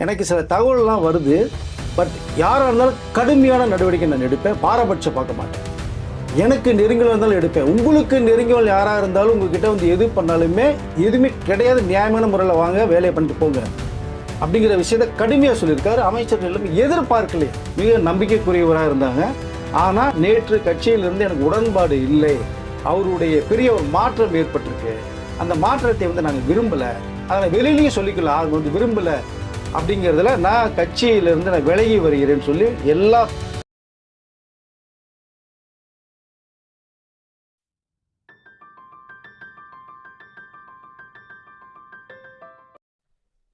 எனக்கு சில தகவல்லாம் வருது. பட் யாராக இருந்தாலும் கடுமையான நடவடிக்கை நான் எடுப்பேன். பாரபட்சம் பார்க்க மாட்டேன். எனக்கு நெருங்கில் இருந்தாலும் எடுப்பேன். உங்களுக்கு நெருங்கியவள் யாராக இருந்தாலும் உங்ககிட்ட வந்து எது பண்ணாலுமே எதுவுமே கிடையாது, நியாயமான முறையில் வாங்க, வேலையை பண்ணிட்டு போங்க அப்படிங்கிற விஷயத்தை கடுமையாக சொல்லியிருக்காரு. அமைச்சர்கள் எல்லாமே எதிர்பார்க்கலையே, மிக நம்பிக்கைக்குரியவராக இருந்தாங்க. ஆனால் நேற்று கட்சியிலிருந்து எனக்கு உடன்பாடு இல்லை, அவருடைய பெரிய ஒரு மாற்றம் ஏற்பட்டிருக்கு, அந்த மாற்றத்தை வந்து நாங்கள் விரும்பலை, அதை வெளியிலையும் சொல்லிக்கலாம், அது வந்து விரும்பலை அப்படிங்கிறதுல நான் கட்சியிலிருந்து நான் விலகி வருகிறேன்னு சொல்லி எல்லா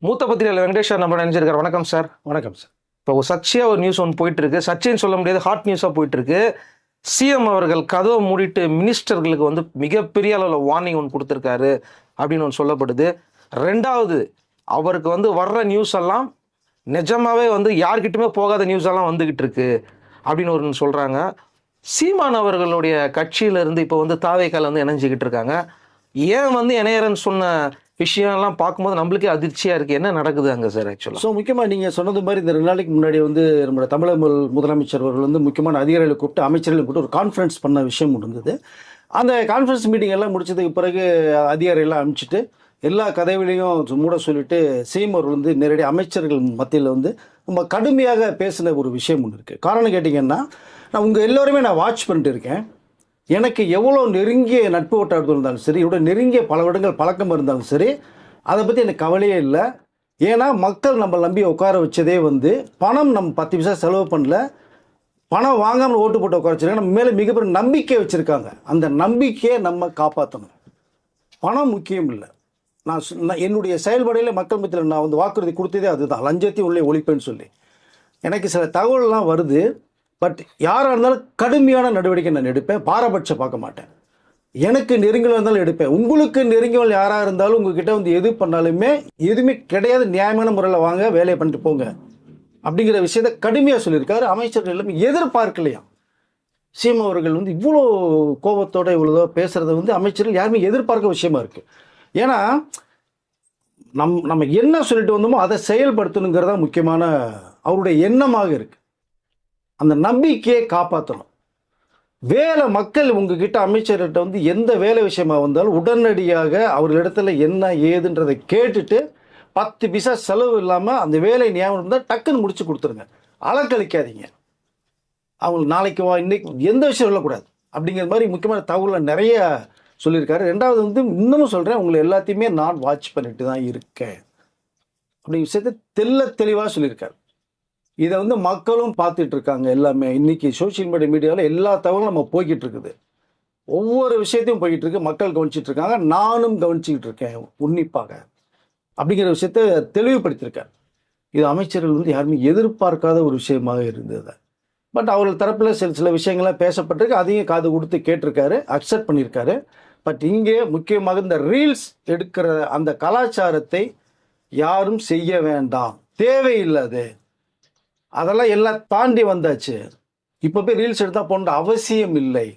மூத்த பத்திரிகையாளர் வெங்கடேஷ் சார் நம்ம நினைச்சிருக்காரு. வணக்கம் சார். வணக்கம் சார். இப்போ சர்ச்சையாக ஒரு நியூஸ் ஒன்று போயிட்டு இருக்கு, சர்ச்சைன்னு சொல்ல முடியாது, ஹாட் நியூஸாக போயிட்டு இருக்கு. சிஎம் அவர்கள் கதவை மூடிட்டு மினிஸ்டர்களுக்கு வந்து மிகப்பெரிய அளவில் வார்னிங் ஒன்று கொடுத்துருக்காரு அப்படின்னு ஒன்று சொல்லப்படுது. ரெண்டாவது, அவருக்கு வந்து வர்ற நியூஸ் எல்லாம் நிஜமாவே வந்து யார்கிட்டயுமே போகாத நியூஸ் எல்லாம் வந்துகிட்டு இருக்கு அப்படின்னு ஒன்று சொல்கிறாங்க. சீமான் அவர்களுடைய கட்சியிலேருந்து இப்போ வந்து தாவேக்கால வந்து இணைஞ்சிக்கிட்டு இருக்காங்க. ஏன் வந்து இணையரன்னு சொன்ன விஷயம்லாம் பார்க்கும்போது நம்மளுக்கே அதிர்ச்சியாக இருக்குது. என்ன நடக்குது அங்கே சார் ஆக்சுவலாக? ஸோ முக்கியமாக நீங்கள் சொன்னது மாதிரி இந்த 2 நாளைக்கு முன்னாடி வந்து நம்மளோட தமிழக முதலமைச்சர் அவர்கள் வந்து முக்கியமான அதிகாரிகளை கூப்பிட்டு, அமைச்சர்களை கூப்பிட்டு ஒரு கான்ஃபரன்ஸ் பண்ண விஷயம் இருந்தது. அந்த கான்ஃபரன்ஸ் மீட்டிங் எல்லாம் முடிச்சதுக்கு பிறகு அதிகாரிகள்லாம் அனுப்பிச்சிட்டு எல்லா கதவிலையும் மூட சொல்லிட்டு சிஎம் அவர்கள் வந்து நேரடி அமைச்சர்கள் மத்தியில் வந்து ரொம்ப கடுமையாக பேசின ஒரு விஷயம் ஒன்று இருக்குது. காரணம் கேட்டிங்கன்னா, நான் உங்கள் எல்லோருமே நான் வாட்ச் பண்ணிட்டு இருக்கேன். எனக்கு எவ்வளோ நெருங்கிய நட்பு வட்டாரத்தில் இருந்தாலும் சரி, இவ்வளோ நெருங்கிய பல வருடங்கள் பழக்கம் இருந்தாலும் சரி, அதை பற்றி எனக்கு கவலையே இல்லை. ஏன்னா மக்கள் நம்ம நம்பி உட்கார வச்சதே வந்து பணம் நம்ம 10 பைசா செலவு பண்ணல, பணம் வாங்காமல் ஓட்டு போட்டு உட்கார வச்சிருக்காங்க. நம்ம மேலே மிகப்பெரிய நம்பிக்கை வச்சுருக்காங்க. அந்த நம்பிக்கையை நம்ம காப்பாற்றணும். பணம் முக்கியம் இல்லை. நான் என்னுடைய செயல்பாடையில் மக்கள் மத்தியில் நான் வந்து வாக்குறுதி கொடுத்ததே அதுதான், லஞ்சத்தை உள்ளே ஒழிப்பேன்னு சொல்லி. எனக்கு சில தகவல்லாம் வருது. பட் யாராக இருந்தாலும் கடுமையான நடவடிக்கை நான் எடுப்பேன். பாரபட்சம் பார்க்க மாட்டேன். எனக்கு நெருங்கில் இருந்தாலும் எடுப்பேன். உங்களுக்கு நெருங்கியவள் யாராக இருந்தாலும் உங்ககிட்ட வந்து எது பண்ணாலுமே எதுவுமே கிடையாது, நியாயமான முறையில் வாங்க, வேலையை பண்ணிட்டு போங்க அப்படிங்கிற விஷயத்தை கடுமையாக சொல்லியிருக்காரு. அமைச்சர்கள் எல்லாமே எதிர்பார்க்கலையா, சிஎம் அவர்கள் வந்து இவ்வளோ கோபத்தோடு இவ்வளோ பேசுகிறத வந்து அமைச்சர்கள் யாருமே எதிர்பார்க்க விஷயமா இருக்குது. ஏன்னா நம்ம என்ன சொல்லிட்டு வந்தோமோ அதை செயல்படுத்தணுங்கிறதா முக்கியமான அவருடைய எண்ணமாக இருக்குது. அந்த நம்பிக்கையை காப்பாற்றணும். வேலை மக்கள் உங்ககிட்ட அமைச்சர்கிட்ட வந்து எந்த வேலை விஷயமா வந்தாலும் உடனடியாக அவர்களிடத்துல என்ன ஏதுன்றதை கேட்டுட்டு 10 பைசா செலவு இல்லாமல் அந்த வேலை ஞாபகம் இருந்தால் டக்குன்னு முடிச்சு கொடுத்துருங்க. அலக்கழிக்காதீங்க. அவங்களுக்கு நாளைக்கு இன்னைக்கு எந்த விஷயம் சொல்லக்கூடாது அப்படிங்கிற மாதிரி முக்கியமான தகவலை நிறைய சொல்லியிருக்காரு. ரெண்டாவது வந்து இன்னமும் சொல்கிறேன், உங்களை எல்லாத்தையுமே நான் வாட்ச் பண்ணிட்டு தான் இருக்கேன் அப்படிங்கிற விஷயத்தை தெளிவாக சொல்லியிருக்காரு. இதை வந்து மக்களும் பார்த்துட்டு இருக்காங்க. எல்லாமே இன்றைக்கி சோஷியல் மீடியாவில் எல்லா தகவலும் நம்ம போய்கிட்டு இருக்குது. ஒவ்வொரு விஷயத்தையும் போய்கிட்டு இருக்கு, மக்கள் கவனிச்சிட்டு இருக்காங்க, நானும் கவனிச்சிக்கிட்டு இருக்கேன் உன்னிப்பாக அப்படிங்கிற விஷயத்தை தெளிவுபடுத்தியிருக்கார். இது அமைச்சர்கள் வந்து யாருமே எதிர்பார்க்காத ஒரு விஷயமாக இருந்தது. பட் அவர்கள் தரப்பில் சில விஷயங்கள்லாம் பேசப்பட்டிருக்கு, அதையும் காது கொடுத்து கேட்டிருக்காரு, அக்செப்ட் பண்ணியிருக்காரு. பட் இங்கே முக்கியமாக இந்த ரீல்ஸ் எடுக்கிற அந்த கலாச்சாரத்தை யாரும் செய்ய வேண்டாம், தேவையில்லாது, அதெல்லாம் எல்லாம் தாண்டி வந்தாச்சு. இப்போ போய் ரீல்ஸ் எடுத்தால் போன்ற அவசியம் இல்லை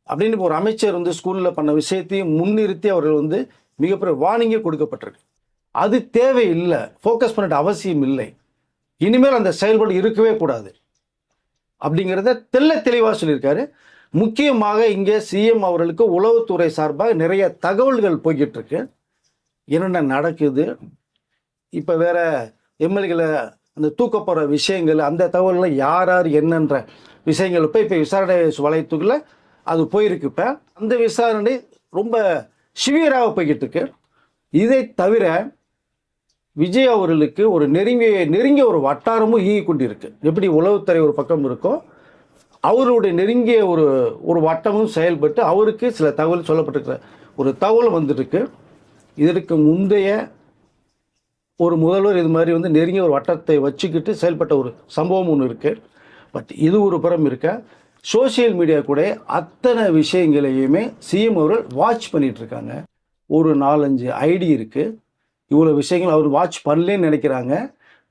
அப்படின்னு ஒரு அமைச்சர் வந்து ஸ்கூலில் பண்ண விஷயத்தையும் முன்னிறுத்தி அவர்கள் வந்து மிகப்பெரிய வார்னிங்கே கொடுக்கப்பட்டிருக்கு. அது தேவையில்லை, ஃபோக்கஸ் பண்ணிட்டு அவசியம் இல்லை, இனிமேல் அந்த செயல்பாடு இருக்கவே கூடாது அப்படிங்கிறத தெளிவாக சொல்லியிருக்காரு. முக்கியமாக இங்கே சிஎம் அவர்களுக்கு உளவுத்துறை சார்பாக நிறைய தகவல்கள் போய்கிட்டு இருக்கு. என்னென்ன நடக்குது, இப்போ வேற எம்எல்ஏகளை அந்த தூக்க போகிற விஷயங்கள், அந்த தகவல்கள் யார் யார் என்னன்ற விஷயங்கள் இப்போ விசாரணை வளையத்துக்குள்ள அது போயிருக்கு. இப்போ அந்த விசாரணை ரொம்ப சிவியராக போய்கிட்டு இருக்கு. இதை தவிர விஜய் அவர்களுக்கு ஒரு நெருங்கிய ஒரு வட்டாரமும் இயங்கி கொண்டிருக்கு. எப்படி உளவுத்துறை ஒரு பக்கம் இருக்கோ, அவருடைய நெருங்கிய ஒரு வட்டமும் செயல்பட்டு அவருக்கு சில தகவல் சொல்லப்பட்டிருக்கிற ஒரு தகவல் வந்துருக்கு. இதற்கு முந்தைய ஒரு முதல்வர் இது மாதிரி வந்து நெருங்கிய ஒரு வட்டத்தை வச்சுக்கிட்டு செயல்பட்ட ஒரு சம்பவம் ஒன்று இருக்குது. பட் இது ஒரு புறம் இருக்க, சோசியல் மீடியா கூட அத்தனை விஷயங்களையுமே சிஎம் அவர்கள் வாட்ச் பண்ணிகிட்ருக்காங்க. ஒரு 4-5 ஐடி இருக்குது. இவ்வளோ விஷயங்கள் அவர் வாட்ச் பண்ணலேன்னு நினைக்கிறாங்க.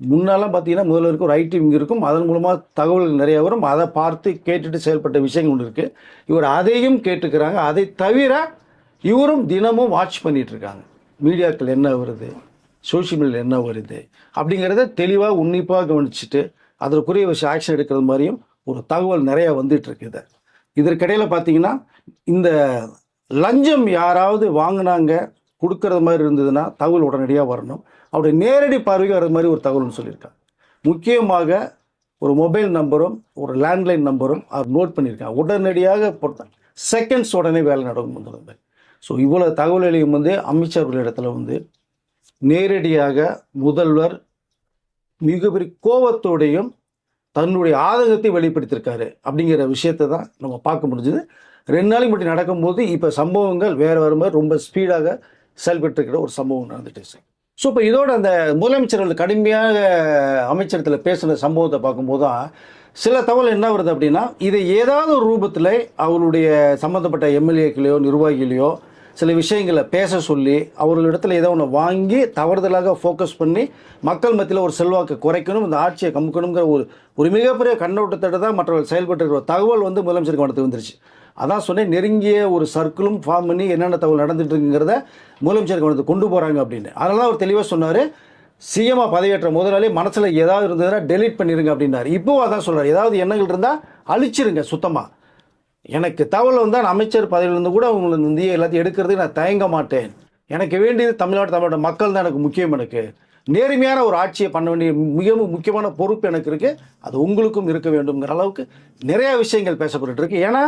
முன்னெல்லாம் பார்த்தீங்கன்னா முதல்வருக்கு ஒரு ஐடி விங் இருக்கும், அதன் மூலமாக தகவல்கள் நிறைய வரும், அதை பார்த்து கேட்டுட்டு செயல்பட்ட விஷயங்கள் ஒன்று இருக்குது. இவர் அதையும் கேட்டுக்கிறாங்க. அதை தவிர இவரும் தினமும் வாட்ச் பண்ணிகிட்ருக்காங்க. மீடியாக்கள் என்ன வருது, சோஷியல் மீடியாவில் என்ன வருது அப்படிங்கிறத தெளிவாக உன்னிப்பாக கவனிச்சுட்டு அதற்குரிய விஷயம் ஆக்ஷன் எடுக்கிறது மாதிரியும் ஒரு தகவல் நிறையா வந்துட்டு இருக்குது. இதற்கிடையில் பார்த்தீங்கன்னா இந்த லஞ்சம் யாராவது வாங்கினாங்க கொடுக்கறது மாதிரி இருந்ததுன்னா தகவல் உடனடியாக வரணும். அவருடைய நேரடி பார்வைக்கு வர்றது மாதிரி ஒரு தகவல்னு சொல்லியிருக்காங்க. முக்கியமாக ஒரு மொபைல் நம்பரும் ஒரு லேண்ட்லைன் நம்பரும் அவர் நோட் பண்ணியிருக்காங்க. உடனடியாக போட்டாங்க, செகண்ட்ஸ் உடனே வேலை நடக்கும். ஸோ இவ்வளோ தகவல்களையும் அமைச்சர்களிடத்துல நேரடியாக முதல்வர் மிகப்பெரிய கோபத்தோடையும் தன்னுடைய ஆதங்கத்தை வெளிப்படுத்தியிருக்காரு அப்படிங்கிற விஷயத்தை தான் நம்ம பார்க்க முடிஞ்சுது. 2 நாளைக்கு முன்னாடி நடக்கும்போது இப்போ சம்பவங்கள் வேறு மாதிரி ரொம்ப ஸ்பீடாக செயல்பட்டுருக்கிற ஒரு சம்பவம் நடந்துட்டு சார். ஸோ இப்போ இதோட அந்த முதலமைச்சர்கள் கடுமையாக அமைச்சரத்தில் பேசுகிற சம்பவத்தை பார்க்கும்போது தான் சில தகவல் என்ன வருது அப்படின்னா, இதை ஏதாவது ஒரு ரூபத்தில் அவருடைய சம்மந்தப்பட்ட எம்எல்ஏக்களையோ நிர்வாகிகளையோ சில விஷயங்களை பேச சொல்லி அவர்களிடத்தில் ஏதோ ஒன்று வாங்கி தவறுதலாக ஃபோக்கஸ் பண்ணி மக்கள் மத்தியில் ஒரு செல்வாக்கு குறைக்கணும், இந்த ஆட்சியை கமுக்கணுங்கிற ஒரு மிகப்பெரிய கண்ணோட்டத்தோடு தான் மற்றவர்கள் செயல்பட்டு ஒரு தகவல் முதலமைச்சருக்கு கவனத்துக்கு வந்துருச்சு. அதான் சொன்னேன், நெருங்கிய ஒரு சர்க்கிளும் ஃபார்ம் பண்ணி என்னென்ன தகவல் நடந்துட்டு இருக்குங்கிறத முதலமைச்சருக்கு கவனத்துக்கு கொண்டு போகிறாங்க அப்படின்னு. அதனால தான் அவர் தெளிவாக சொன்னார், சிஎம்மாக பதவியேற்ற முதலாளி மனசில் ஏதாவது இருந்ததுன்னா டெலீட் பண்ணிடுங்க அப்படின்னாரு. இப்போவும் அதான் சொல்கிறார், ஏதாவது எண்ணங்கள் இருந்தால் அழிச்சிருங்க சுத்தமாக. எனக்கு தகவல் வந்தால் நான் அமைச்சர் பதவியிலிருந்து கூட அவங்களை எல்லாத்தையும் எடுக்கிறதுக்கு நான் தயங்க மாட்டேன். எனக்கு வேண்டியது தமிழ்நாடு மக்கள் தான் எனக்கு முக்கியம். எனக்கு நேர்மையான ஒரு ஆட்சியை பண்ண வேண்டிய மிக முக்கியமான பொறுப்பு எனக்கு இருக்குது, அது உங்களுக்கும் இருக்க வேண்டும்ங்கிற அளவுக்கு நிறையா விஷயங்கள் பேசப்பட்டு இருக்கு. ஏன்னா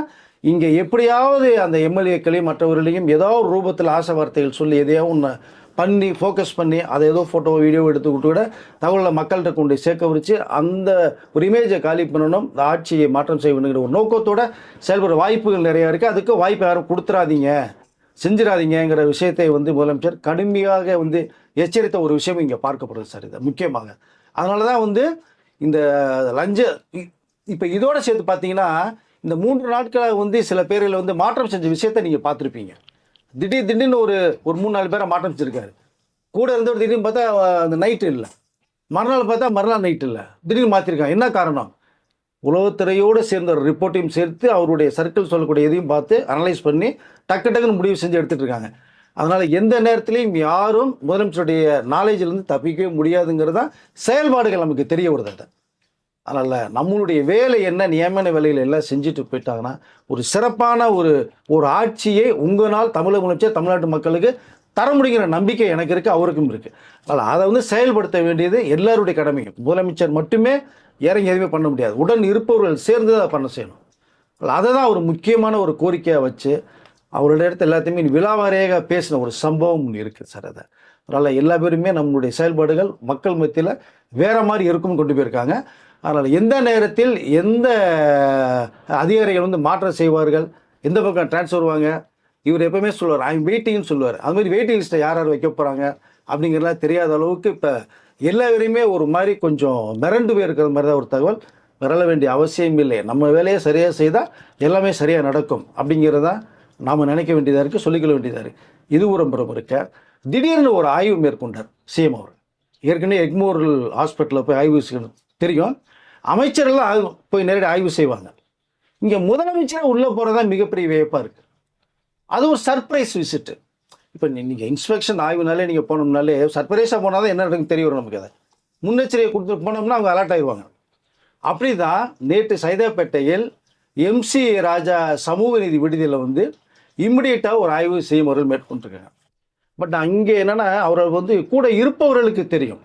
இங்கே எப்படியாவது அந்த எம்எல்ஏக்களையும் மற்றவர்களையும் ஏதோ ஒரு ரூபத்தில் ஆசை வார்த்தைகள் சொல்லி எதையோ ஒன்று பண்ணி ஃபோக்கஸ் பண்ணி அதை ஏதோ ஃபோட்டோ வீடியோ எடுத்துக்கிட்டு கூட தகவலை மக்கள்கிட்ட கொண்டு சேர்க்க வச்சு அந்த ஒரு இமேஜை காலி பண்ணணும், இந்த ஆட்சியை மாற்றம் செய்ய வேண்டுங்கிற ஒரு நோக்கத்தோடு செயல்படுற வாய்ப்புகள் நிறையா இருக்குது. அதுக்கு வாய்ப்பு யாரும் கொடுத்துறாதீங்க, செஞ்சிடாதீங்கிற விஷயத்தை முதலமைச்சர் கடுமையாக எச்சரித்த ஒரு விஷயம் இங்கே பார்க்கப்படுது சார். இது முக்கியமாக அதனால தான் இந்த லஞ்ச இப்போ இதோட சேர்த்து பார்த்தீங்கன்னா இந்த 3 நாட்களாக சில பேரில் மாற்றம் செஞ்ச விஷயத்தை நீங்கள் பார்த்துருப்பீங்க. திடீர்னு ஒரு 3-4 பேரை மாற்றம் செஞ்சுருக்காரு. கூட இருந்தவர் திடீர்னு பார்த்தா அந்த நைட்டு இல்லை, மறுநாள் பார்த்தா மறுநாள் நைட்டு இல்லை, திடீர்னு மாற்றிருக்காங்க. என்ன காரணம்? உளவுத்துறையோடு சேர்ந்த ஒரு ரிப்போர்ட்டையும் சேர்த்து அவருடைய சர்க்கிள் சொல்லக்கூடிய எதையும் பார்த்து அனலைஸ் பண்ணி டக்குன்னு முடிவு செஞ்சு எடுத்துகிட்டு இருக்காங்க. அதனால் எந்த நேரத்துலையும் யாரும் முதலமைச்சருடைய நாலேஜிலேருந்து தப்பிக்கவே முடியாதுங்கிறது தான் செயல்பாடுகள் நமக்கு தெரிய வருது. அதனால் நம்மளுடைய வேலை என்ன, நியமன வேலைகள் எல்லாம் செஞ்சுட்டு போயிட்டாங்கன்னா ஒரு சிறப்பான ஒரு ஆட்சியை உங்களால் தமிழக முதலமைச்சர் தமிழ்நாட்டு மக்களுக்கு தர முடிகிற நம்பிக்கை எனக்கு இருக்குது, அவருக்கும் இருக்குது. அதனால் அதை செயல்படுத்த வேண்டியது எல்லாருடைய கடமையும். முதலமைச்சர் மட்டுமே இறங்கி எதுவுமே பண்ண முடியாது, உடன் இருப்பவர்கள் சேர்ந்து அதை பண்ண செய்யணும். அதை தான் ஒரு முக்கியமான ஒரு கோரிக்கையாக வச்சு அவருடைய இடத்துல எல்லாத்தையுமே விழாவாரியாக பேசின ஒரு சம்பவம் இருக்குது சார். அதை அதனால் எல்லா பேருமே நம்மளுடைய செயல்பாடுகள் மக்கள் மத்தியில் வேறு மாதிரி இருக்கும்னு கொண்டு போயிருக்காங்க. அதனால் எந்த நேரத்தில் எந்த அதிகாரிகள் மாற்றம் செய்வார்கள், எந்த பக்கம் ட்ரான்ஸ்ஃபர் வாங்க, இவர் எப்பவுமே சொல்லுவார் ஐ எம் வெயிட்டிங்னு சொல்லுவார். அதுமாதிரி வெயிட்டிங் லிஸ்ட்டை யார் வைக்க போகிறாங்க அப்படிங்கிறலாம் தெரியாத அளவுக்கு இப்போ எல்லாருமே ஒரு மாதிரி கொஞ்சம் மிரண்டு போய் இருக்கிற மாதிரி தான் ஒரு தகவல். மிரள வேண்டிய அவசியம் இல்லை, நம்ம வேலையை சரியாக செய்தால் எல்லாமே சரியாக நடக்கும் அப்படிங்கிறதான் நாம் நினைக்க வேண்டியதாக இருக்குது, சொல்லிக்கொள்ள வேண்டியதாக இருக்குது. இது ஒரு புறம் இருக்க திடீர்னு ஒரு ஆய்வு மேற்கொண்டார் சிஎம் அவர். ஏற்கனவே எக்மோர் ஹாஸ்பிட்டலில் போய் ஆய்வு செய்யணும் தெரியும், அமைச்சர்கள்லாம் போய் நேரடி ஆய்வு செய்வாங்க. இங்கே முதலமைச்சர் உள்ளே போகிறதா மிகப்பெரிய வியப்பாக இருக்குது. அது ஒரு சர்ப்ரைஸ் விசிட்டு. இப்போ நீங்கள் இன்ஸ்பெக்ஷன் ஆய்வுனாலே நீங்கள் போனோம்னாலே சர்ப்ரைஸாக போனால் தான் என்ன நடக்குன்னு தெரிய வரும் நமக்கு. அதை முன்னெச்சரிக்கை கொடுத்துட்டு போனோம்னா அவங்க அலர்ட் ஆயிடுவாங்க. அப்படி தான் நேற்று சைதாப்பேட்டையில் எம்சி ராஜா சமூக நீதி விடுதியில் இம்மிடியட்டாக ஒரு ஆய்வு செய்யும் அவர்கள் மேற்கொண்டிருக்காங்க. பட் அங்கே என்னென்னா அவர்கள் கூட இருப்பவர்களுக்கு தெரியும்,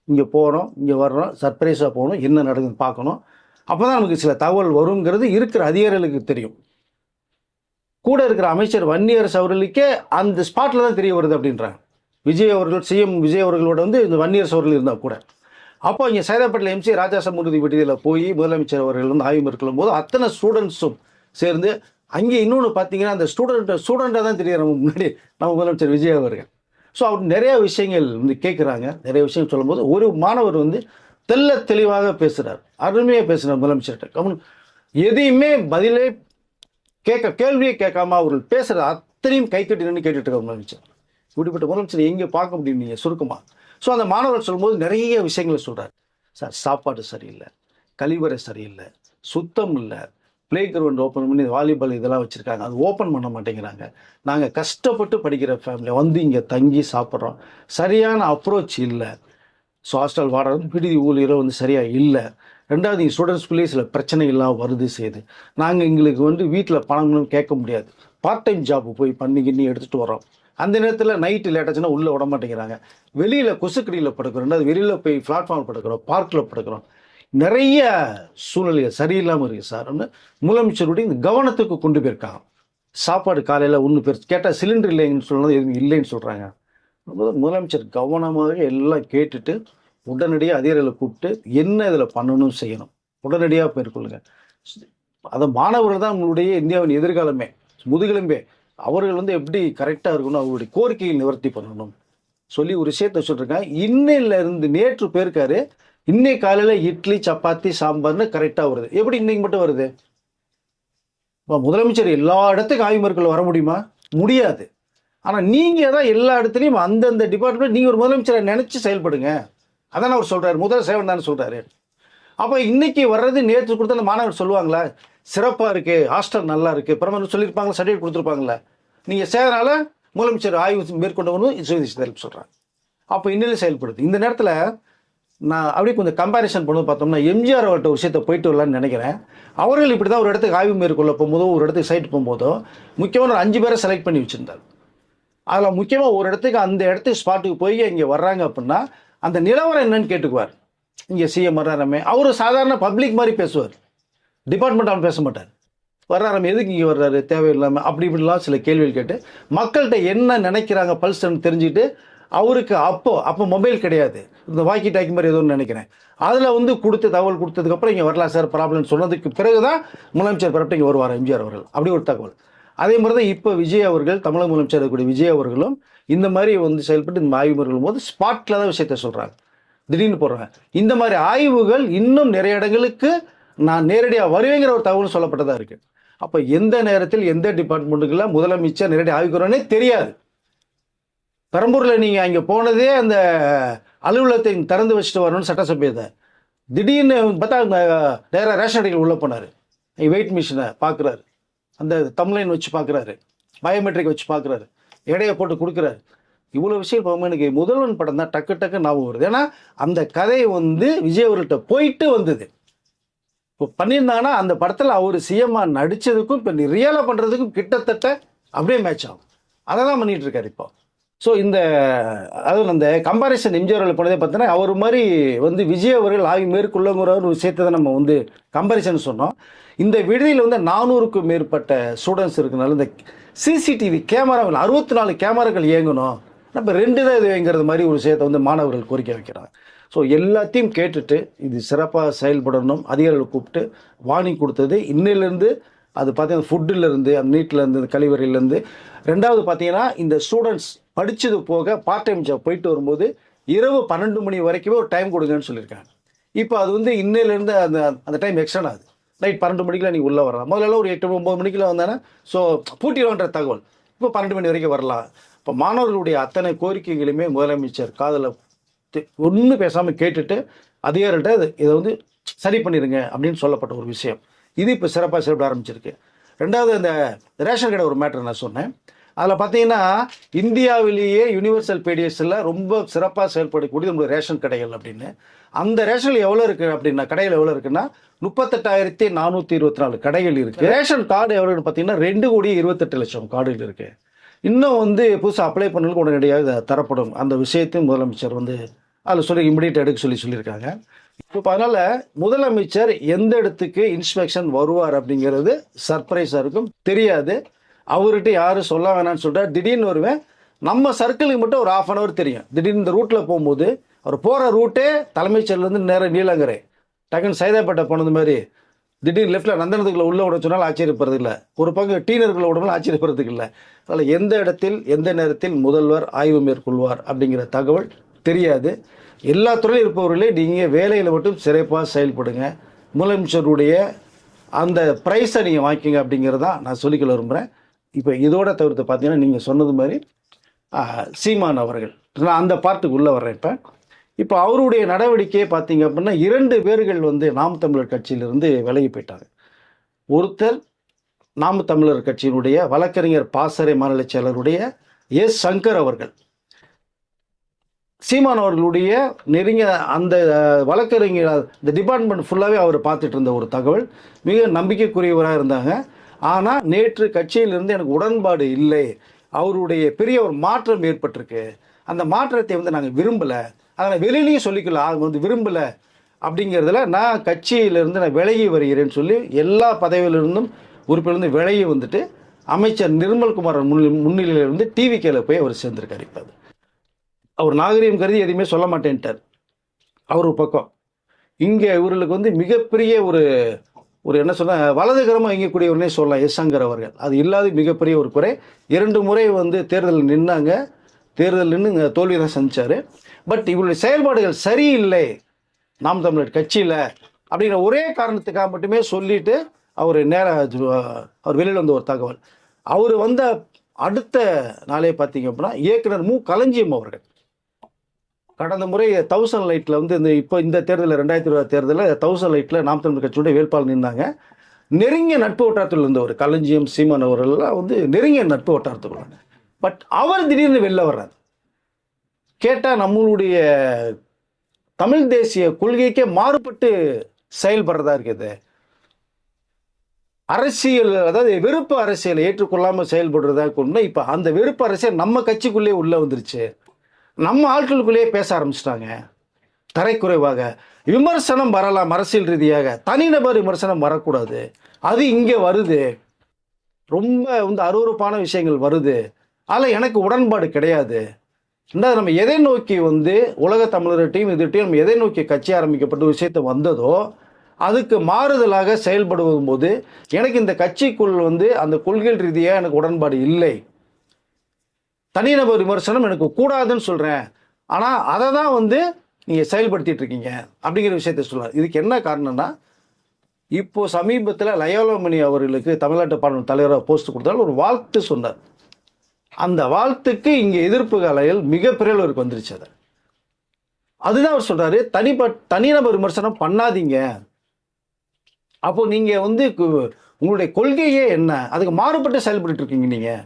இங்கே போகிறோம், இங்கே வர்றோம், சர்ப்ரைஸாக போகணும், என்ன நடக்குதுன்னு பார்க்கணும், அப்போ தான் நமக்கு சில தகவல் வருங்கிறது இருக்கிற அதிகாரிகளுக்கு தெரியும். கூட இருக்கிற அமைச்சர் வன்னியரசு அவர்களுக்கே அந்த ஸ்பாட்டில் தான் தெரிய வருது அப்படின்றாங்க. விஜய் அவர்கள், சிஎம் விஜய் அவர்களோட இந்த வன்னியரசு அவர்கள் இருந்தால் கூட. அப்போ இங்கே சைதாப்பேட்டில் எம்சி ராஜா சமூக விடுதியில் போய் முதலமைச்சர் அவர்கள் ஆய்வு மேற்கொள்ளும் போது அத்தனை ஸ்டூடெண்ட்ஸும் சேர்ந்து அங்கே இன்னொன்று பார்த்தீங்கன்னா அந்த ஸ்டூடெண்ட்டாக தான் தெரியும் நம்ம முன்னாடி நம்ம முதலமைச்சர் விஜய் அவர்கள். ஸோ அவர் நிறையா விஷயங்கள் கேட்குறாங்க. நிறைய விஷயங்கள் சொல்லும்போது ஒரு மாணவர் தெல்ல தெளிவாக பேசுகிறார், அருமையாக பேசுகிறார் முதலமைச்சர்கிட்ட. எதையுமே பதிலே கேள்வியே கேட்காம அவர்கள் பேசுகிற அத்தனையும் கைத்தட்டி நின்று கேட்டுட்டு இருக்க முதலமைச்சர். இப்படிப்பட்ட முதலமைச்சர் எங்கே பார்க்க முடியும் நீங்கள் சுருக்கமாக? ஸோ அந்த மாணவர் சொல்லும்போது நிறைய விஷயங்களை சொல்கிறார். சார் சாப்பாடு சரியில்லை, கழிவறை சரியில்லை, சுத்தம் இல்லை, ப்ளே கிரவுண்ட் ஓப்பன் பண்ணி வாலிபால் இதெல்லாம் வச்சுருக்காங்க, அது ஓப்பன் பண்ண மாட்டேங்கிறாங்க. நாங்கள் கஷ்டப்பட்டு படிக்கிற ஃபேமிலி வந்து இங்கே தங்கி சாப்பிட்றோம், சரியான அப்ரோச் இல்லை. ஸோ ஹாஸ்டல் வாடகை விடுதி ஊழியரும் வந்து சரியாக இல்லை. ரெண்டாவது இங்கே ஸ்டூடெண்ட்ஸ்குள்ளேயே சில பிரச்சனைகள்லாம் வருது செய்யுது. நாங்கள் எங்களுக்கு வந்து வீட்டில் பணம்னு கேட்க முடியாது, பார்ட் டைம் ஜாப் போய் பண்ணி எடுத்துகிட்டு வரோம். அந்த நேரத்தில் நைட்டு லேட்டாச்சுன்னா உள்ளே விட மாட்டேங்கிறாங்க. வெளியில் கொசுக்கடியில் படுக்கிறோம், ரெண்டாவது வெளியில் போய் பிளாட்ஃபார்ம் படுக்கிறோம், பார்க்கில் படுக்கிறோம். நிறைய சூழ்நிலைகள் சரியில்லாமல் இருக்குது சார். முதலமைச்சருடைய இந்த கவனத்துக்கு கொண்டு போயிருக்காங்க. சாப்பாடு காலையில் ஒன்று பேர் கேட்டால் சிலிண்டர் இல்லைன்னு சொன்னது எதுவும் இல்லைன்னு சொல்கிறாங்க. முதலமைச்சர் கவனமாக எல்லாம் கேட்டுட்டு உடனடியாக அதிகாரிகளை கூப்பிட்டு என்ன இதில் பண்ணணும் செய்யணும், உடனடியாக மேற்கொள்ளுங்க. அதை மாணவர்கள் தான் நம்மளுடைய இந்தியாவின் எதிர்காலமே, முதுகெலும்பே. அவர்கள் வந்து எப்படி கரெக்டாக இருக்கணும், அவருடைய கோரிக்கையை நிவர்த்தி பண்ணணும் சொல்லி ஒரு விஷயத்த சொல்லியிருக்காங்க. இன்னையிலேருந்து நேற்று போயிருக்காரு, இன்னைக்கு காலையில் இட்லி சப்பாத்தி சாம்பார்னு கரெக்டாக வருது. எப்படி இன்னைக்கு மட்டும் வருது? இப்போ முதலமைச்சர் எல்லா இடத்துக்கும் ஆய்வு மேற்கொள்ள வர முடியுமா? முடியாது. ஆனால் நீங்கள் தான் எல்லா இடத்துலையும் அந்தந்த டிபார்ட்மெண்ட் நீங்கள் ஒரு முதலமைச்சரை நினச்சி செயல்படுங்க. அதான் அவர் சொல்கிறார், முதல் சேவன் தானே சொல்கிறாரு. அப்போ இன்னைக்கு வர்றது நேற்று கொடுத்த அந்த மாணவர் சொல்லுவாங்களா சிறப்பாக இருக்குது, ஹாஸ்டல் நல்லா இருக்குது, பிரதமர் சொல்லியிருப்பாங்களா, சர்டிஃபிகேட் கொடுத்துருப்பாங்களா? நீங்கள் சேதனால முதலமைச்சர் ஆய்வு மேற்கொண்டவனும் சுயதிஷ்டத்தில் சொல்கிறாங்க. அப்போ இன்னும் செயல்படுது. இந்த நேரத்தில் நான் அப்படியே கொஞ்சம் கம்பேரிசன் பண்ணி பார்த்தோம்னா எம்ஜிஆர் அவர்கிட்ட ஒரு விஷயத்தை போயிட்டு வரலான்னு நினைக்கிறேன். அவர்கள் இப்படி தான் ஒரு இடத்துக்கு ஆய்வு மேற்கொள்ள போகும்போதோ ஒரு இடத்துக்கு சைட் போகும்போதோ முக்கியமான ஒரு 5 பேரை செலக்ட் பண்ணி வச்சுருந்தார். அதில் முக்கியமாக ஒரு இடத்துக்கு அந்த இடத்துக்கு ஸ்பாட்டுக்கு போய் இங்கே வர்றாங்க அப்படின்னா அந்த நிலவரம் என்னன்னு கேட்டுக்குவார். இங்கே சிஎம் வர்றாரமே, அவர் சாதாரண பப்ளிக் மாதிரி பேசுவார், டிபார்ட்மெண்ட் அவன் பேச மாட்டார். வர்றாரமே எதுக்கு இங்கே வர்றாரு தேவையில்லாமல் அப்படி இப்படிலாம் சில கேள்விகள் கேட்டு மக்கள்கிட்ட என்ன நினைக்கிறாங்க பல்ஸ்ன்னு தெரிஞ்சுட்டு அவருக்கு அப்போ மொபைல் கிடையாது, இந்த வாக்கி டாக்கி மாதிரி ஏதோ நினைக்கிறேன், அதில் வந்து கொடுத்து தகவல் கொடுத்ததுக்கப்புறம் இங்கே வரலாம் சார் ப்ராப்ளம்னு சொன்னதுக்கு பிறகு தான் முதலமைச்சர் பரப்பிட்டு இங்கே வருவார் எம்ஜிஆர் அவர்கள். அப்படி ஒரு தகவல். அதே மாதிரி தான் இப்போ விஜய் அவர்கள், தமிழக முதலமைச்சர் இருக்கக்கூடிய விஜய் அவர்களும் இந்த மாதிரி வந்து செயல்பட்டு இந்த ஆய்வு மேற்கொள்ளும் போது ஸ்பாட்டில் தான் விஷயத்த சொல்கிறாங்க, திடீர்னு போடுறாங்க. இந்த மாதிரி ஆய்வுகள் இன்னும் நிறைய இடங்களுக்கு நான் நேரடியாக வருவேங்கிற ஒரு தகவல் சொல்லப்பட்டதாக இருக்குது. அப்போ எந்த நேரத்தில் எந்த டிபார்ட்மெண்ட்டுக்குள்ள முதலமைச்சர் நேரடி ஆய்வுக்குறோன்னே தெரியாது. பெரம்பூரில் நீங்கள் அங்கே போனதே அந்த அலுவலகத்தை திறந்து வச்சுட்டு வரணும்னு சட்டசபையை, திடீர்னு பார்த்தா நேராக ரேஷன் கடையில் உள்ளே போனார், வெயிட் மிஷினை பார்க்குறாரு, அந்த தம்லைன் வச்சு பார்க்குறாரு, பயோமெட்ரிக் வச்சு பார்க்குறாரு, எடையை போட்டு கொடுக்குறாரு. இவ்வளோ விஷயம் போகும்போது எனக்கு முதல்வன் படம் தான் டக்கு டக்கு ஞாபகம் வருது. ஏன்னா அந்த கதை வந்து விஜய் அவர்கிட்ட போயிட்டு வந்தது. இப்போ பண்ணியிருந்தாங்கன்னா அந்த படத்தில் அவர் சிஎம்மாக நடித்ததுக்கும் இப்போ ரியலாக பண்ணுறதுக்கும் கிட்டத்தட்ட அப்படியே மேட்ச் ஆகும். அதை தான் பண்ணிகிட்டு இருக்காரு இப்போ. ஸோ இந்த அதாவது அந்த கம்பாரிசன் எம்ஜிஆர் அவர்கள் போனதே பார்த்தீங்கன்னா அவர் மாதிரி வந்து விஜய் அவர்கள் ஆய்வு மேற்கொள்ளுங்கிற ஒரு விஷயத்தை தான் நம்ம வந்து கம்பாரிசன் சொன்னோம். இந்த விடுதியில் வந்து 400க்கும் மேற்பட்ட ஸ்டூடெண்ட்ஸ் இருக்கனால இந்த சிசிடிவி கேமராவில் 64 கேமராக்கள் இயங்கணும், நம்ம 2 தான் இது இயங்குறது மாதிரி ஒரு விஷயத்தை வந்து மாணவர்கள் கோரிக்கை வைக்கிறாங்க. ஸோ எல்லாத்தையும் கேட்டுட்டு இது சிறப்பாக செயல்படணும் அதிகாரிகளை கூப்பிட்டு வார்னிங் கொடுத்தது. இன்னிலேருந்து அது பார்த்தீங்கன்னா ஃபுட்டிலேருந்து, அந்த நீட்டிலேருந்து, அந்த கழிவறையிலேருந்து. ரெண்டாவது பார்த்தீங்கன்னா இந்த ஸ்டூடெண்ட்ஸ் படித்தது போக பார்ட் டைம் ஜாப் போயிட்டு வரும்போது இரவு 12 மணி வரைக்குமே ஒரு டைம் கொடுங்கன்னு சொல்லியிருக்காங்க. இப்போ அது வந்து இன்னிலேருந்து அந்த டைம் எக்ஸ்டன் ஆகுது. நைட் 12 மணிக்கெலாம் நீங்கள் உள்ளே வரலாம். முதல்ல ஒரு 8-9 மணிக்கெலாம் வந்தானே ஸோ பூட்டிடுவோன்ற தகவல். இப்போ 12 மணி வரைக்கும் வரலாம். இப்போ மாணவர்களுடைய அத்தனை கோரிக்கைகளுமே முதலமைச்சர் காதில் ஒன்றும் பேசாமல் கேட்டுட்டு அதிகாரிகிட்ட இதை வந்து சரி பண்ணிடுங்க அப்படின்னு சொல்லப்பட்ட ஒரு விஷயம். இது இப்போ சிறப்பாக செயல்பட ஆரம்பிச்சிருக்கு. ரெண்டாவது இந்த ரேஷன் கடை ஒரு மேட்டர் நான் சொன்னேன். அதில் பார்த்தீங்கன்னா இந்தியாவிலேயே யூனிவர்சல் பேடிஎஸ்ஸில் ரொம்ப சிறப்பாக செயல்படக்கூடிய நம்மளுடைய ரேஷன் கடைகள் அப்படின்னு. அந்த ரேஷனில் எவ்வளோ இருக்குது அப்படின்னா கடைகள் எவ்வளோ இருக்குன்னா 38,424 கடைகள் இருக்குது. ரேஷன் கார்டு எவ்வளோன்னு பார்த்தீங்கன்னா 2,28,00,000 கார்டுகள் இருக்குது. இன்னும் வந்து புதுசாக அப்ளை பண்ணலுக்கு உடனடியாக தரப்படும் அந்த விஷயத்தையும் முதலமைச்சர் வந்து அதில் சொல்லி இமிடியேட் எடுக்க சொல்லியிருக்காங்க. இப்போ அதனால் முதலமைச்சர் எந்த இடத்துக்கு இன்ஸ்பெக்ஷன் வருவார் அப்படிங்கிறது சர்ப்ரைஸாக இருக்கும், தெரியாது. அவர்கிட்ட யாரும் சொல்ல வேணான்னு சொல்லிட்டு திடீர்னு வருவேன். நம்ம சர்க்கிளுக்கு மட்டும் ஒரு 1/2 hour தெரியும். திடீர்னு இந்த ரூட்டில் போகும்போது அவர் போகிற ரூட்டே தலைமைச் செயலேருந்து நேராக நீலங்கரை டக்குன்னு சைதாப்பேட்டை போனது மாதிரி திடீர்னு லெஃப்ட்டில் நந்தனத்துக்குள்ளே உள்ளே விட சொன்னாலும் ஆச்சரியப்படுறது இல்லை, ஒரு பக்கம் டீனருக்குள்ளே விடணும் ஆச்சரியப்படுறதுக்கு இல்லை. அதில் எந்த இடத்தில் எந்த நேரத்தில் முதல்வர் ஆய்வு மேற்கொள்வார் அப்படிங்கிற தகவல் தெரியாது. எல்லா துறையிலும் இருப்பவர்களே நீங்கள் வேலையில் மட்டும் சிறப்பாக செயல்படுங்க, முதலமைச்சருடைய அந்த ப்ரைஸை நீங்கள் வாங்கிக்கிங்க அப்படிங்கிறதான் நான் சொல்லிக்கொள்ள விரும்புகிறேன். இப்போ இதோட தவிர்த்து பார்த்தீங்கன்னா நீங்கள் சொன்னது மாதிரி சீமான் அவர்கள், நான் அந்த பார்ட்டுக்கு உள்ளே வர்றேன். இப்போ அவருடைய நடவடிக்கையை பார்த்தீங்க அப்படின்னா 2 பேர்கள் வந்து நாம் தமிழர் கட்சியிலிருந்து விலகி போயிட்டாங்க. ஒருத்தர் நாம் தமிழர் கட்சியினுடைய வழக்கறிஞர் பாசறை மாநில செயலருடைய எஸ் சங்கர் அவர்கள். சீமான் அவர்களுடைய நெருங்கிய அந்த வழக்கறிஞர் இந்த டிபார்ட்மெண்ட் ஃபுல்லாகவே அவர் பார்த்துட்டு இருந்த ஒரு தகவல், மிக நம்பிக்கைக்குரியவராக இருந்தாங்க. ஆனால் நேற்று கட்சியிலிருந்து எனக்கு உடன்பாடு இல்லை, அவருடைய பெரிய ஒரு மாற்றம் ஏற்பட்டிருக்கு, அந்த மாற்றத்தை வந்து நாங்கள் விரும்பலை, அதை வெளியிலையும் சொல்லிக்கலாம், அவங்க வந்து விரும்பலை அப்படிங்கிறதுல நான் கட்சியிலிருந்து நான் விலகி வருகிறேன்னு சொல்லி எல்லா பதவியிலிருந்தும் உறுப்பிலிருந்து விலகி வந்துட்டு அமைச்சர் நிர்மல்குமார் முன்னிலையிலிருந்து டிவிகேல போய் அவர் சேர்ந்திருக்காரு. இப்போ அவர் நாகரீகம் கருதி எதுவுமே சொல்ல மாட்டேன்ட்டார். அவர் ஒரு பக்கம், இங்கே இவர்களுக்கு வந்து மிகப்பெரிய ஒரு என்ன சொன்ன வலதுகரமாக இயங்கக்கூடியவர்னே சொல்லலாம் எஸ் சங்கர் அவர்கள். அது இல்லாத மிகப்பெரிய ஒரு குறை. 2 முறை வந்து தேர்தல் நின்னாங்க, தேர்தல் நின்று தோல்வி தான் சந்திச்சார். பட் இவருடைய செயல்பாடுகள் சரியில்லை நாம் தமிழர் கட்சியில் அப்படிங்கிற ஒரே காரணத்துக்காக மட்டுமே சொல்லிட்டு அவர் அவர் வெளியில் வந்த ஒரு தகவல். அவர் வந்த அடுத்த நாளே பார்த்தீங்க அப்படின்னா இயக்குனர் மு களஞ்சியம் அவர்கள் கடந்த முறை 1000 லைட்டில் வந்து இப்போ இந்த தேர்தலில் 2020 தேர்தலில் 1000 லைட்டில் நாம் தமிழர் கட்சியுடைய வேட்பாளர் நின்றாங்க. நெருங்கிய நட்பு வட்டாரத்தில் இருந்தவர் களஞ்சியம் சீமான் அவர்கள்லாம் வந்து நெருங்கிய நட்பு வட்டாரத்துக்குள்ள. பட் அவர் திடீர்னு வெளில வர்றார். கேட்டால் நம்மளுடைய தமிழ் தேசிய கொள்கைக்கே மாறுபட்டு செயல்படுறதா இருக்குது, அரசியல் அதாவது வெறுப்பு அரசியலை ஏற்றுக்கொள்ளாமல் செயல்படுறதா கொண்டு இப்போ அந்த வெறுப்பு அரசியல் நம்ம கட்சிக்குள்ளே உள்ளே வந்துருச்சு, நம்ம ஆட்களுக்குள்ளேயே பேச ஆரம்பிச்சிட்டாங்க. தரைக்குறைவாக விமர்சனம் வரலாம், அரசியல் ரீதியாக தனிநபர் விமர்சனம் வரக்கூடாது, அது இங்கே வருது, ரொம்ப வந்து அருவருப்பான விஷயங்கள் வருது, அதில் எனக்கு உடன்பாடு கிடையாது. ரெண்டாவது, நம்ம எதை நோக்கி வந்து உலக தமிழர்கிட்டையும் இதுகிட்டையும் நம்ம எதை நோக்கி கட்சி ஆரம்பிக்கப்பட்ட விஷயத்தை வந்ததோ அதுக்கு மாறுதலாக செயல்படுவதும் போது எனக்கு இந்த கட்சிக்குள் வந்து அந்த கொள்கை ரீதியாக எனக்கு உடன்பாடு இல்லை, தனிநபர் விமர்சனம் எனக்கு கூடாதுன்னு சொல்கிறேன், ஆனால் அதை தான் வந்து நீங்கள் செயல்படுத்திட்டு இருக்கீங்க அப்படிங்கிற விஷயத்தை சொல்கிறார். இதுக்கு என்ன காரணம்னா, இப்போது சமீபத்தில் லயோலாமணி அவர்களுக்கு தமிழ்நாட்டு பாராளுமன்ற தலைவராக போஸ்ட் கொடுத்தாலும் ஒரு வாழ்த்து சொன்னார். அந்த வாழ்த்துக்கு இங்கே எதிர்ப்பு அலைகள் மிகப்பெரிய அளவுக்கு வந்துருச்சு. அதுதான் அவர் சொல்கிறாரு, தனிநபர் விமர்சனம் பண்ணாதீங்க, அப்போ நீங்கள் வந்து உங்களுடைய கொள்கையே என்ன, அதுக்கு மாறுபட்டு செயல்பட்டு இருக்கீங்க, நீங்கள்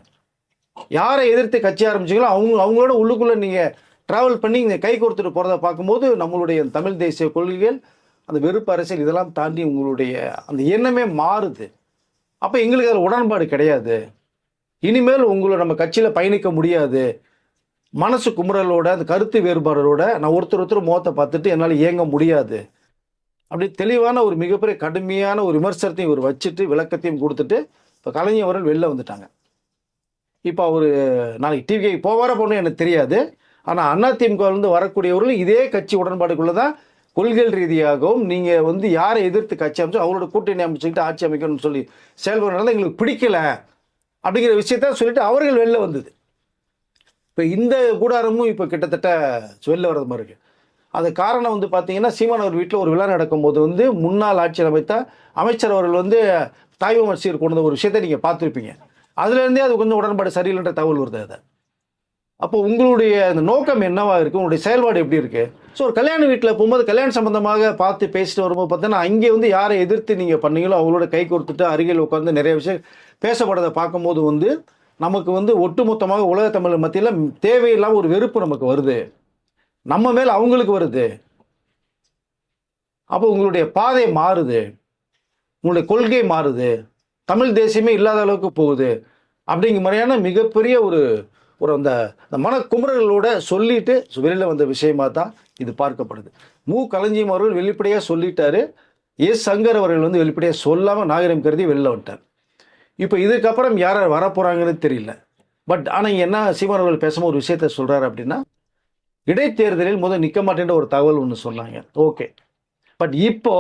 யாரை எதிர்த்து கட்சி ஆரம்பிச்சிங்களோ அவங்களோட உள்ளுக்குள்ளே நீங்கள் ட்ராவல் பண்ணி இங்கே கை கோர்த்துட்டு போகிறத பார்க்கும்போது நம்மளுடைய தமிழ் தேசிய கொள்கைகள் அந்த வெறுப்பு அரசியல் இதெல்லாம் தாண்டி உங்களுடைய அந்த எண்ணமே மாறுது. அப்போ எங்களுக்கு அதில் உடன்பாடு கிடையாது, இனிமேல் உங்களை நம்ம கட்சியில் பயணிக்க முடியாது, மனசு குமுறலோட அந்த கருத்து வேறுபாடோட நான் ஒருத்தர் முகத்தை பார்த்துட்டு என்னால் இயங்க முடியாது அப்படி தெளிவான ஒரு மிகப்பெரிய கடுமையான ஒரு விமர்சனத்தையும் இவர் வச்சுட்டு விளக்கத்தையும் கொடுத்துட்டு இப்போ கலைஞர் அவர்கள் வெளில வந்துட்டாங்க. இப்போ அவர் நாளைக்கு டிவிக்கு போகணும் எனக்கு தெரியாது, ஆனால் அதிமுகவிலிருந்து வரக்கூடியவர்கள் இதே கட்சி உடன்பாடுக்குள்ளே தான் கொள்கை ரீதியாகவும் நீங்கள் வந்து யாரை எதிர்த்து கட்சி அமைச்சு அவங்களோட கூட்டணி அமைச்சுக்கிட்டு ஆட்சி அமைக்கணும்னு சொல்லி செயல்படுறதுனால எங்களுக்கு பிடிக்கல அப்படிங்கிற விஷயத்த சொல்லிட்டு அவர்கள் வெளில வந்தது. இப்போ இந்த கூடாரமும் இப்போ கிட்டத்தட்ட வெளில வர்றது மாதிரி இருக்குது. அது காரணம் வந்து பார்த்தீங்கன்னா, சீமான் அவர் வீட்டில் ஒரு விழா நடக்கும்போது வந்து முன்னாள் ஆட்சியில் அமைத்த அமைச்சர் அவர்கள் வந்து தாய்வம் சீர் கொண்டு வந்த ஒரு விஷயத்தை நீங்கள் பார்த்துருப்பீங்க. அதுலேருந்தே அது கொஞ்சம் உடன்பாடு சரியில்லைன்ற தகவல் வருது. அதை அப்போ உங்களுடைய அந்த நோக்கம் என்னவாக இருக்குது, உங்களுடைய செயல்பாடு எப்படி இருக்குது? ஸோ ஒரு கல்யாண வீட்டில் போகும்போது கல்யாணம் சம்பந்தமாக பார்த்து பேசிட்டு வரும்போது பார்த்தீங்கன்னா, அங்கே வந்து யாரை எதிர்த்து நீங்கள் பண்ணீங்களோ அவங்களோட கை கொடுத்துட்டு அருகில் உட்காந்து நிறைய விஷயம் பேசப்படுறதை பார்க்கும்போது வந்து நமக்கு வந்து ஒட்டுமொத்தமாக உலக தமிழ் மத்தியில் தேவையில்லாமல் ஒரு வெறுப்பு நமக்கு வருது, நம்ம மேல் அவங்களுக்கு வருது. அப்போ உங்களுடைய பாதை மாறுது, உங்களுடைய கொள்கை மாறுது, தமிழ் தேசியமே இல்லாத அளவுக்கு போகுது அப்படிங்கிற மாதிரியான மிகப்பெரிய ஒரு அந்த மனக்குமுறல்களோட சொல்லிட்டு வெளியில் வந்த விஷயமா தான் இது பார்க்கப்படுது. மு களஞ்சியம் அவர்கள் வெளிப்படையாக சொல்லிட்டாரு, எஸ் சங்கர் அவர்கள் வந்து வெளிப்படையாக சொல்லாமல் நாகரிகம் கருதி வெளில வந்துட்டார். இப்போ இதுக்கப்புறம் யார் வரப்போகிறாங்கன்னு தெரியல. பட் ஆனால் என்ன சீமான் அவர்கள் பேசும்போது ஒரு விஷயத்த சொல்கிறாரு அப்படின்னா, இடைத்தேர்தலில் முதல் நிற்க மாட்டேன்ற ஒரு தகவல் ஒன்று சொன்னாங்க. ஓகே, பட் இப்போ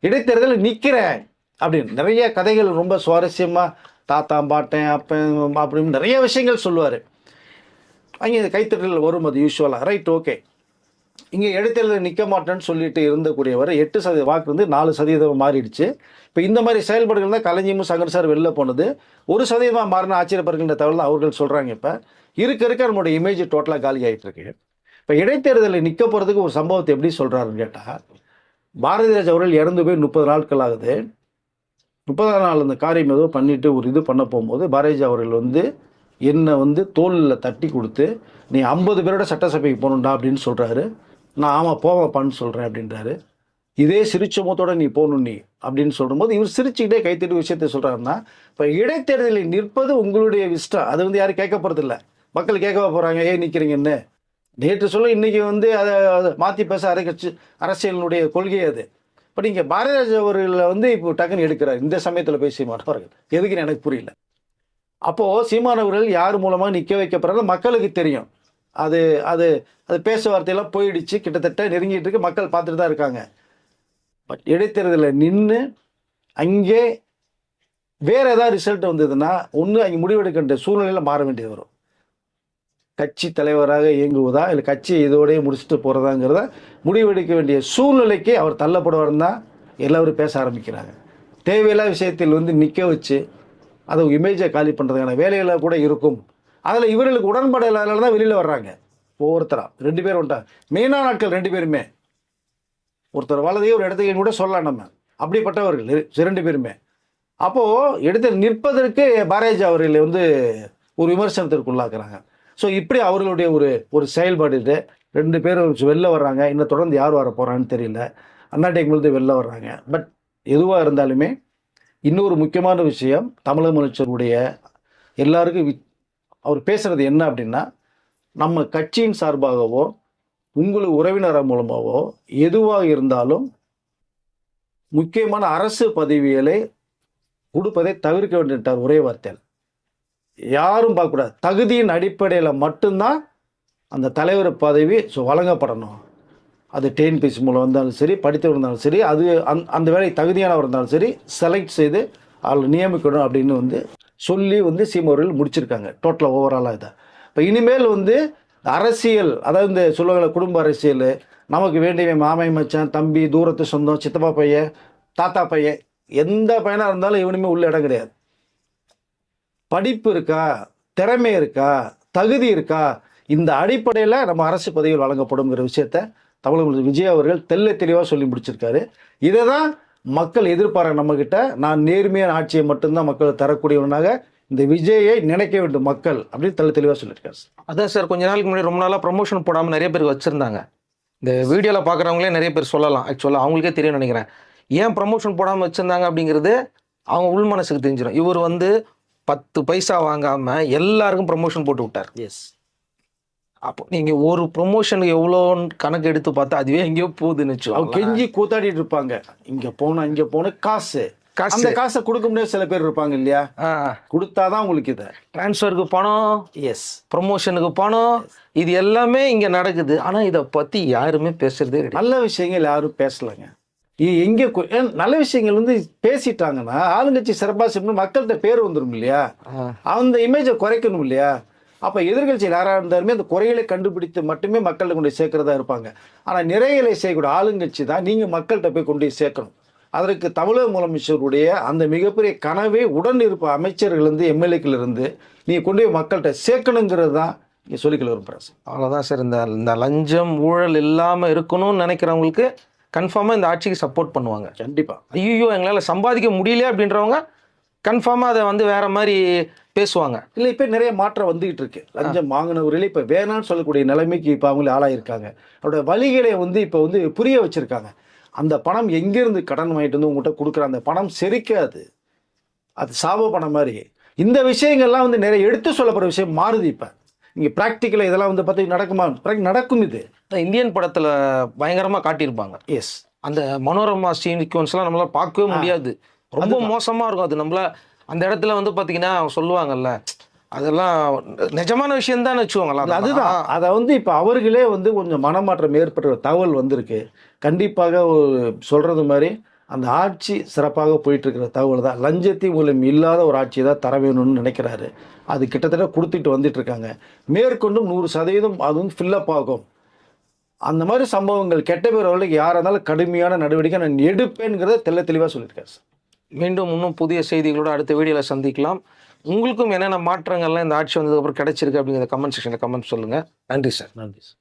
இடைத்தேர்தலில் நிற்கிறேன் அப்படின்னு நிறைய கதைகள் ரொம்ப சுவாரஸ்யமாக தாத்தா பாட்டேன் அப்பன் அப்படின்னு நிறைய விஷயங்கள் சொல்லுவார். அங்கே இந்த கைத்தட்டல் வரும், அது யூஸ்வலாக ரைட். ஓகே, இங்கே இடைத்தேர்தலில் நிற்க மாட்டேன்னு சொல்லிட்டு இருந்தக்கூடியவர் 8% வாக்கு வந்து 4% மாறிடுச்சு. இப்போ இந்த மாதிரி செயல்பாடுகள் தான் கலைஞமும் சங்கர் சார் வெளில போனது. 1% மாறின ஆச்சரியப்படுகின்ற தகவல் தான் அவர்கள் சொல்கிறாங்க. இப்போ இருக்க நம்மளுடைய இமேஜ் டோட்டலாக காலி ஆகிட்டு இருக்கு. இப்போ இடைத்தேர்தலில் நிற்க போகிறதுக்கு ஒரு சம்பவத்தை எப்படி சொல்கிறாருன்னு கேட்டால், பாரதிராஜ் அவர்கள் இறந்து போய் 30 நாட்கள் ஆகுது. 30ஆம் நாள் அந்த காரியம் ஏதோ பண்ணிட்டு ஒரு இது பண்ண போகும்போது பாரதிஜி அவர்கள் வந்து என்னை வந்து தோளில் தட்டி கொடுத்து, நீ 50 பேரோட சட்டசபைக்கு போகணுண்டா அப்படின்னு சொல்கிறாரு. நான் ஆமாம் போவேன்ப்பான்னு சொல்கிறேன் அப்படின்றாரு. இதே சிரிச்ச முகத்தோட நீ போகணும் நீ அப்படின்னு சொல்லும்போது இவர் சிரிச்சுக்கிட்டே கைத்தட்டி விஷயத்தை சொல்கிறாருன்னா, இப்போ இடைத்தேர்தலில் நிற்பது உங்களுடைய இஷ்டம். அது வந்து யாரும் கேட்க போகிறதில்ல. மக்கள் கேட்கவா போகிறாங்க ஏன் நிற்கிறீங்கன்னு. நேற்று சொல்ல இன்றைக்கி வந்து அதை மாற்றி பேச அரசியலினுடைய கொள்கை அது. இப்போ நீங்கள் பாரதிராஜா அவர்களை வந்து இப்போ டக்குன்னு எடுக்கிறார் இந்த சமயத்தில் போய் சீமான் அவர்கள் எதுக்குன்னு எனக்கு புரியல. அப்போது சீமான் அவர்கள் யார் மூலமாக நிற்க வைக்கப்படுறது மக்களுக்கு தெரியும். அது அது அது பேச்சுவார்த்தையெல்லாம் போயிடுச்சு, கிட்டத்தட்ட நெருங்கிட்டு இருக்கு, மக்கள் பார்த்துட்டு தான் இருக்காங்க. பட் இடைத்தேர்தலில் நின்று அங்கே வேறு ஏதாவது ரிசல்ட் வந்ததுன்னா ஒன்று அங்கே முடிவெடுக்கின்ற சூழ்நிலையில் மாற வேண்டியது வரும். கட்சி தலைவராக இயங்குவதா இல்லை கட்சி இதோடய முடிச்சுட்டு போகிறதாங்கிறத முடிவெடுக்க வேண்டிய சூழ்நிலைக்கு அவர் தள்ளப்படுவார்னு தான் எல்லோரும் பேச ஆரம்பிக்கிறாங்க. தேவையில்லாத விஷயத்தில் வந்து நிற்க வச்சு அதை இமேஜை காலி பண்ணுறதுக்கான வேலைகளை கூட இருக்கும். அதில் இவர்களுக்கு உடன்பாடு இல்லாதனால தான் வெளியில் வர்றாங்க. ஒவ்வொருத்தராக 2 பேர் வந்துட்டாங்க. மெயினான நாட்கள் 2 பேருமே ஒருத்தர் வலதையே ஒரு இடத்துக்கு கூட சொல்லலாம் நம்ம. அப்படிப்பட்டவர்கள் 2 பேருமே. அப்போது எடுத்து நிற்பதற்கு பாரதிஜி அவர்களை வந்து ஒரு விமர்சனத்திற்கு உள்ளாக்குறாங்க. ஸோ இப்படி அவர்களுடைய ஒரு செயல்பாடு இது. 2 பேரும் வெளில வர்றாங்க. இன்னும் தொடர்ந்து யார் வர போகிறான்னு தெரியல. அண்ணாடிக்கும்போது வெளில வர்றாங்க. பட் எதுவாக இருந்தாலுமே இன்னொரு முக்கியமான விஷயம் தமிழக முதலமைச்சருடைய எல்லாருக்கும் அவர் பேசுகிறது என்ன அப்படின்னா, நம்ம கட்சியின் சார்பாகவோ உங்களுக்கு உறவினர் மூலமாகவோ எதுவாக இருந்தாலும் முக்கியமான அரசு பதவிகளை கொடுப்பதை தவிர்க்க வேண்டிட்டார் ஒரே வார்த்தையில். யாரும் பார்க்கக்கூடாது. தகுதியின் அடிப்படையில் மட்டும்தான் அந்த தலைவர் பதவி வழங்கப்படணும். அது டிஎன்பிஎஸ்சி மூலம் இருந்தாலும் சரி, படித்தவர் இருந்தாலும் சரி, அது அந்த வேலை தகுதியானவர் இருந்தாலும் சரி செலக்ட் செய்து அவர்கள் நியமிக்கணும் அப்படின்னு வந்து சொல்லி வந்து சீமாவர்கள் முடிச்சிருக்காங்க டோட்டலாக ஓவராலாக இதை. இப்போ இனிமேல் வந்து அரசியல், அதாவது இந்த சொல்லுவாங்க குடும்ப அரசியல், நமக்கு வேண்டிய மாமை மச்சான் தம்பி தூரத்து சொந்தம் சித்தப்பா பையன் தாத்தா பையன் எந்த பையனாக இருந்தாலும் இவனுமே உள்ள இடம் கிடையாது. படிப்பு இருக்கா, திறமை இருக்கா, தகுதி இருக்கா, இந்த அடிப்படையில் நம்ம அரசு பதவிகள் வழங்கப்படுங்கிற விஷயத்த தமிழக முதல்வர் விஜய் அவர்கள் தெளிவாக சொல்லி முடிச்சிருக்காரு. இதை தான் மக்கள் எதிர்பார்க்க நம்மக்கிட்ட. நான் நேர்மையான ஆட்சியை மட்டும்தான் மக்கள் தரக்கூடியவனாக இந்த விஜயை நினைக்க வேண்டும் மக்கள் அப்படின்னு தெளிவாக சொல்லியிருக்காரு. அதான் சார், கொஞ்ச நாளுக்கு முன்னாடி ரொம்ப நாளாக ப்ரமோஷன் போடாமல் நிறைய பேர் வச்சுருந்தாங்க. இந்த வீடியோவில் பார்க்குறவங்களே நிறைய பேர் சொல்லலாம். ஆக்சுவலாக அவங்களுக்கே தெரியும் நினைக்கிறேன். ஏன் ப்ரமோஷன் போடாமல் வச்சுருந்தாங்க அப்படிங்கிறது அவங்க உள் மனசுக்கு தெரிஞ்சிடும். இவர் வந்து 10 பைசா வாங்காமல் எல்லாருக்கும் ப்ரமோஷன் போட்டு விட்டார். எஸ். அப்போ நீங்கள் ஒரு ப்ரொமோஷனுக்கு எவ்வளோன்னு கணக்கு எடுத்து பார்த்தா அதுவே எங்கேயோ போகுதுன்னு அவங்க கெஞ்சி கூத்தாடிட்டு இருப்பாங்க. இங்கே போகணும் இங்கே போகணும், காசு அந்த காசை கொடுக்க முடியாது. சில பேர் இருப்பாங்க இல்லையா, கொடுத்தாதான் உங்களுக்கு இதை டிரான்ஸ்ஃபருக்கு பணம், எஸ் ப்ரொமோஷனுக்கு பணம், இது எல்லாமே இங்கே நடக்குது. ஆனால் இதை பற்றி யாருமே பேசுறதே கிடையாது. நல்ல விஷயங்கள் யாரும் பேசலைங்க. எங்கே நல்ல விஷயங்கள் வந்து பேசிட்டாங்கன்னா ஆளுங்கட்சி சிறப்பாக செய்யணும், மக்கள்கிட்ட பேர் வந்துடும் இல்லையா, அந்த இமேஜை குறைக்கணும் இல்லையா. அப்போ எதிர்கட்சியில் யாராக இருந்தாலுமே அந்த குறைகளை கண்டுபிடித்து மட்டுமே மக்கள்கிட்ட கொண்டு சேர்க்கிறதா இருப்பாங்க. ஆனால் நிறைகளை செய்யக்கூடிய ஆளுங்கட்சி தான் நீங்கள் மக்கள்கிட்ட போய் கொண்டு சேர்க்கணும். அதற்கு தமிழக முதலமைச்சருடைய அந்த மிகப்பெரிய கனவே உடன் இருப்ப அமைச்சர்கள்லேருந்து எம்எல்ஏக்களிருந்து நீங்கள் கொண்டு போய் மக்கள்கிட்ட சேர்க்கணுங்கிறது தான் நீங்கள் சொல்லிக்கல விரும்புகிறேன். அவ்வளோதான் சார். இந்த லஞ்சம் ஊழல் இல்லாமல் இருக்கணும்னு நினைக்கிறவங்களுக்கு கன்ஃபார்மாக இந்த ஆட்சிக்கு சப்போர்ட் பண்ணுவாங்க. கண்டிப்பாக. ஐயோ எங்களால் சம்பாதிக்க முடியல அப்படின்றவங்க கன்ஃபார்மாக அதை வந்து வேற மாதிரி பேசுவாங்க. இல்லை, இப்போ நிறைய மாற்றம் வந்துகிட்டு இருக்கு. லஞ்சம் வாங்கினவர்களே இப்போ வேணான்னு சொல்லக்கூடிய நிலைமைக்கு இப்போ அவங்களே ஆளாயிருக்காங்க. அவருடைய வழிகளை வந்து இப்போ வந்து புரிய வச்சுருக்காங்க. அந்த பணம் எங்கேருந்து கடன் வாங்கிட்டு வந்து உங்கள்கிட்ட கொடுக்குற அந்த பணம் செரிக்காது, அது சாப பணம் மாதிரி. இந்த விஷயங்கள்லாம் வந்து நிறைய எடுத்து சொல்லப்படுற விஷயம் மாறுது. இப்போ இங்கே ப்ராக்டிக்கலாக இதெல்லாம் வந்து பார்த்து நடக்குமா, நடக்கும். இது இந்தியன் படத்தில் பயங்கரமாக காட்டியிருப்பாங்க. எஸ். அந்த மனோரமா சீக்வன்ஸ்லாம் நம்மளால் பார்க்கவே முடியாது, ரொம்ப மோசமாக இருக்கும். அது நம்மள அந்த இடத்துல வந்து பார்த்தீங்கன்னா அவங்க சொல்லுவாங்கல்ல, அதெல்லாம் நிஜமான விஷயம் தான் வச்சுக்கோங்களேன். அதுதான் அதை வந்து இப்போ அவர்களே வந்து கொஞ்சம் மனமாற்றம் ஏற்படுற தகவல் வந்திருக்கு. கண்டிப்பாக சொல்கிறது மாதிரி அந்த ஆட்சி சிறப்பாக போயிட்டுருக்கிற தகவல் தான். லஞ்சத்தின் மூலம் இல்லாத ஒரு ஆட்சி தான் தர வேணும்னு நினைக்கிறாரு. அது கிட்டத்தட்ட கொடுத்துட்டு வந்துட்டுருக்காங்க. மேற்கொண்டும் 100% அது வந்து ஃபில்லப் ஆகும். அந்த மாதிரி சம்பவங்கள் கெட்ட பேர் அவர்களுக்கு யாராக இருந்தாலும் கடுமையான நடவடிக்கை நான் எடுப்பேங்கிறத தெளிவாக சொல்லியிருக்காரு. மீண்டும் இன்னும் புதிய செய்திகளோடு அடுத்த வீடியோவில் சந்திக்கலாம். உங்களுக்கும் என்னென்ன மாற்றங்கள்லாம் இந்த ஆட்சி வந்ததுக்கப்புறம் கிடைச்சிருக்கு அப்படிங்கிற கமெண்ட் செக்ஷனில் கமெண்ட் சொல்லுங்கள். நன்றி சார். நன்றி சார்.